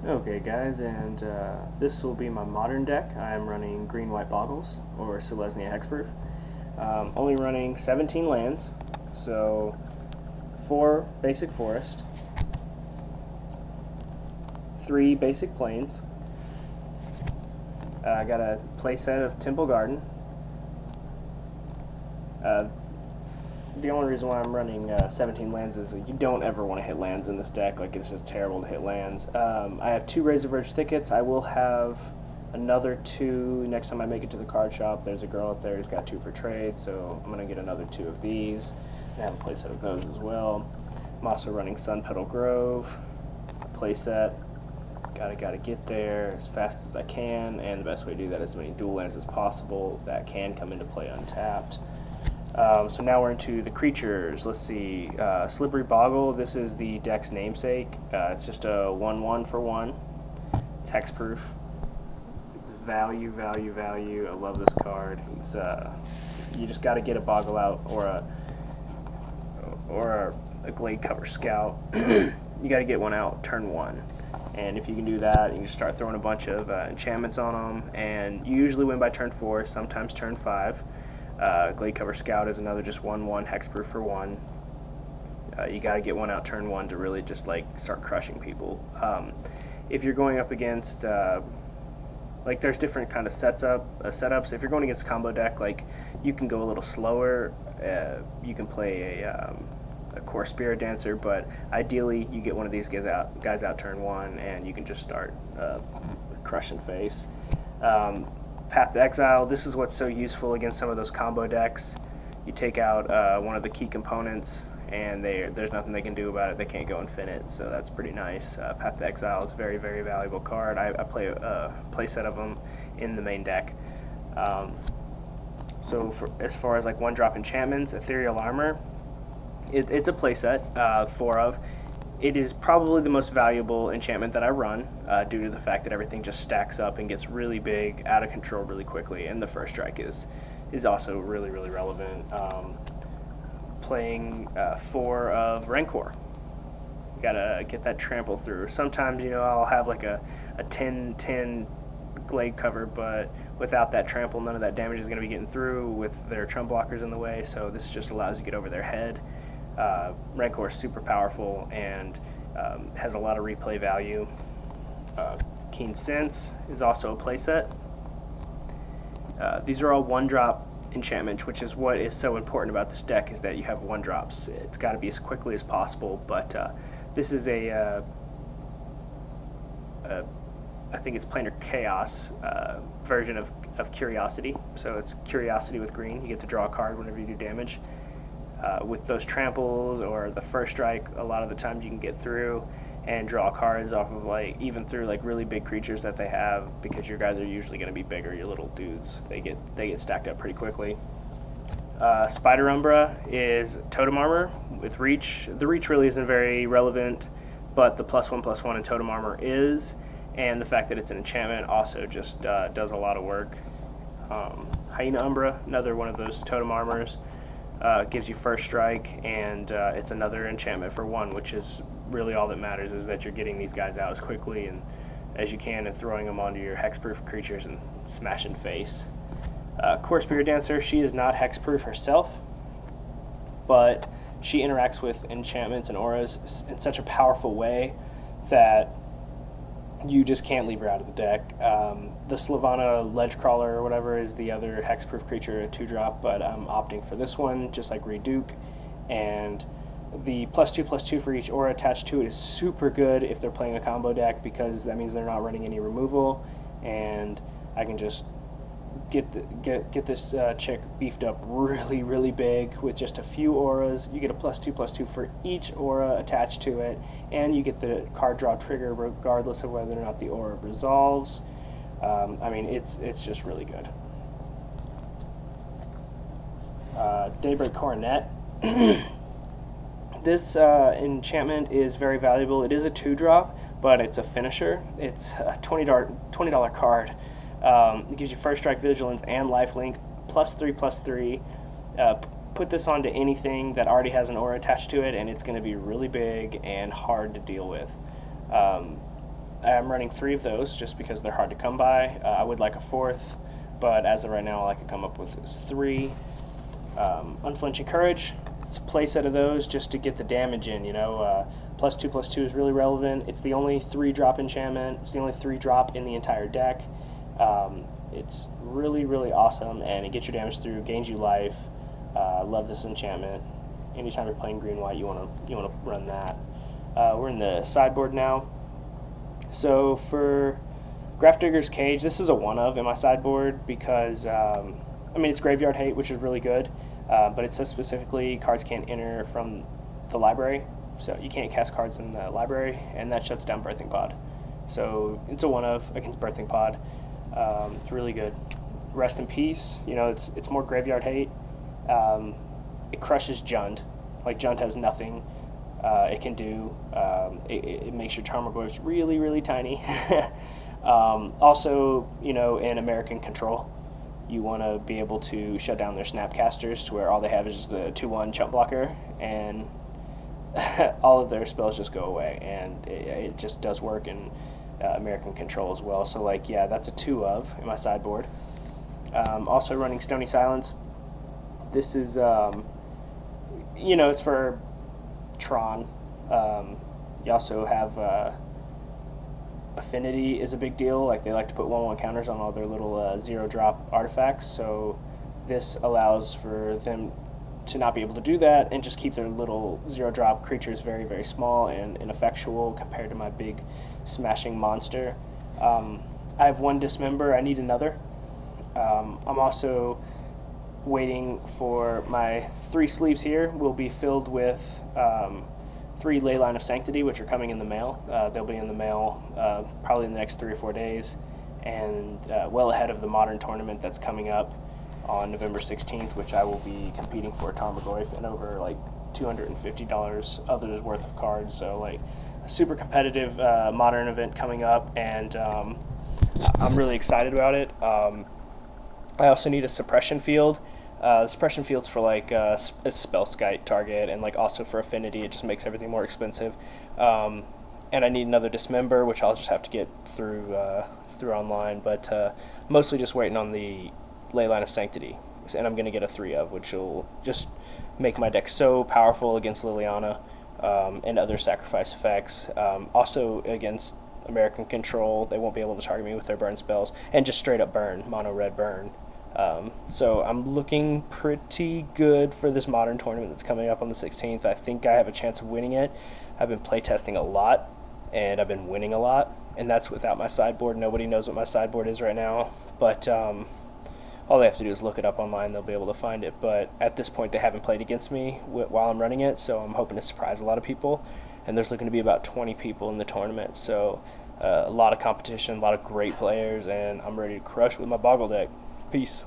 Okay guys, and this will be my modern deck. I am running green-white Boggles, or Selesnya Hexproof. Only running 17 lands, so 4 basic forest, 3 basic plains. I got a playset of Temple Garden. The only reason why I'm running 17 lands is that you don't ever want to hit lands in this deck. Like, it's just terrible to hit lands. I have 2 Razor Verge Thickets. I will have another 2 next time I make it to the card shop. There's a girl up there who's got 2 for trade, so I'm going to get another 2 of these. I have a playset of those as well. I'm also running Sun Petal Grove playset. Gotta get there as fast as I can, and the best way to do that is as many dual lands as possible that can come into play untapped. So now we're into the creatures. Let's see, Slippery Boggle. This is the deck's namesake. It's just a 1/1 for 1. It's hexproof. It's value. I love this card. It's you just got to get a Boggle out or a Glade Cover Scout. You got to get one out turn 1. And if you can do that, you can just start throwing a bunch of enchantments on them, and you usually win by turn 4, sometimes turn 5. Glade Cover Scout is another just 1/1 hexproof for 1. You got to get one out turn 1 to really just like start crushing people. If you're going up against like, there's different kind of setups. If you're going against a combo deck, like, you can go a little slower. You can play a Core Spirit Dancer, but ideally you get one of these guys out turn 1, and you can just start crushing face. Path to Exile. This is what's so useful against some of those combo decks. You take out one of the key components, and there's nothing they can do about it. They can't go infinite, so that's pretty nice. Path to Exile is a very, very valuable card. I play a playset of them in the main deck. So as far as like 1-drop enchantments, Ethereal Armor, it's a playset, 4 of. It is probably the most valuable enchantment that I run, due to the fact that everything just stacks up and gets really big, out of control really quickly, and the first strike is also really, really relevant. Playing 4 of Rancor. You gotta get that trample through. Sometimes, I'll have like a 10-10 Glade cover, but without that trample, none of that damage is going to be getting through with their trump blockers in the way, so this just allows you to get over their head. Rancor is super powerful and has a lot of replay value. Keen Sense is also a playset. These are all 1-drop enchantments, which is what is so important about this deck, is that you have 1-drops. It's got to be as quickly as possible, but this is I think it's Planar Chaos version of Curiosity. So it's Curiosity with green. You get to draw a card whenever you do damage. With those tramples or the first strike, a lot of the times you can get through and draw cards off of, like, even through like really big creatures that they have, because your guys are usually going to be bigger. Your little dudes, they get stacked up pretty quickly. Spider Umbra is Totem Armor with reach. The reach really isn't very relevant, but the +1/+1 in Totem Armor is, and the fact that it's an enchantment also just does a lot of work. Hyena Umbra, another one of those Totem Armors. Gives you first strike, and it's another enchantment for 1, which is really all that matters, is that you're getting these guys out as quickly and as you can and throwing them onto your hexproof creatures and smashing face. Core Spirit Dancer, she is not hexproof herself, but she interacts with enchantments and auras in such a powerful way that you just can't leave her out of the deck. The Slavana Ledgecrawler or whatever is the other hexproof creature, a 2-drop, but I'm opting for this one, just like Reduke. And the +2/+2 for each aura attached to it is super good if they're playing a combo deck, because that means they're not running any removal, and I can just get this chick beefed up really, really big with just a few auras. You get a +2/+2 for each aura attached to it, and you get the card draw trigger regardless of whether or not the aura resolves. I mean, it's just really good. Daybreak Coronet. This enchantment is very valuable. It is a 2-drop, but it's a finisher. It's a $20 card. It gives you first strike, vigilance, and lifelink, +3/+3. Put this onto anything that already has an aura attached to it, and it's going to be really big and hard to deal with. I'm running 3 of those just because they're hard to come by. I would like a 4th, but as of right now, all I can come up with is 3. Unflinching Courage, it's a play set of those just to get the damage in, you know. +2/+2 is really relevant. It's the only 3-drop enchantment. It's the only 3-drop in the entire deck. It's really, really awesome, and it gets your damage through, gains you life. Love this enchantment. Anytime you're playing green-white, you wanna run that. We're in the sideboard now. So for Grafdigger's Cage, this is a one of in my sideboard because I mean, it's Graveyard Hate, which is really good, but it says specifically cards can't enter from the library, so you can't cast cards in the library, and that shuts down Birthing Pod. So it's a one of against Birthing Pod. It's really good. Rest in Peace, you know, it's more Graveyard Hate. It crushes Jund. Like, Jund has nothing it can do. It makes your Tarmogoyfs really, really tiny. Also, you know, in American Control, you want to be able to shut down their Snapcasters to where all they have is the 2/1 chump blocker, and all of their spells just go away, and it just does work in American Control as well. So, like, yeah, that's a 2 of in my sideboard. Also running Stony Silence. This is, you know, it's for Tron. You also have Affinity is a big deal. Like, they like to put 1/1 counters on all their little 0-drop artifacts, so this allows for them to not be able to do that and just keep their little 0-drop creatures very, very small and ineffectual compared to my big smashing monster. I have 1 Dismember. I need another. I'm also waiting for my 3 sleeves here will be filled with 3 Leyline of Sanctity, which are coming in the mail. They'll be in the mail probably in the next 3 or 4 days, and well ahead of the Modern tournament that's coming up on November 16th, which I will be competing for Tarmogoyf and over like $250 others worth of cards. So, like, a super competitive Modern event coming up, and I'm really excited about it. I also need a suppression field. The suppression field's for like a Spellskite target, and like also for Affinity. It just makes everything more expensive. And I need another Dismember, which I'll just have to get through online. But mostly just waiting on the Leyline of Sanctity, and I'm gonna get a 3 of, which will just make my deck so powerful against Liliana and other sacrifice effects. Also against American Control, they won't be able to target me with their burn spells, and just straight up burn, mono red burn. So I'm looking pretty good for this Modern tournament that's coming up on the 16th. I think I have a chance of winning it. I've been playtesting a lot, and I've been winning a lot, and that's without my sideboard. Nobody knows what my sideboard is right now, but all they have to do is look it up online. They'll be able to find it, but at this point they haven't played against me while I'm running it, so I'm hoping to surprise a lot of people, and there's looking to be about 20 people in the tournament, so a lot of competition, a lot of great players, and I'm ready to crush with my Boggle deck. Peace.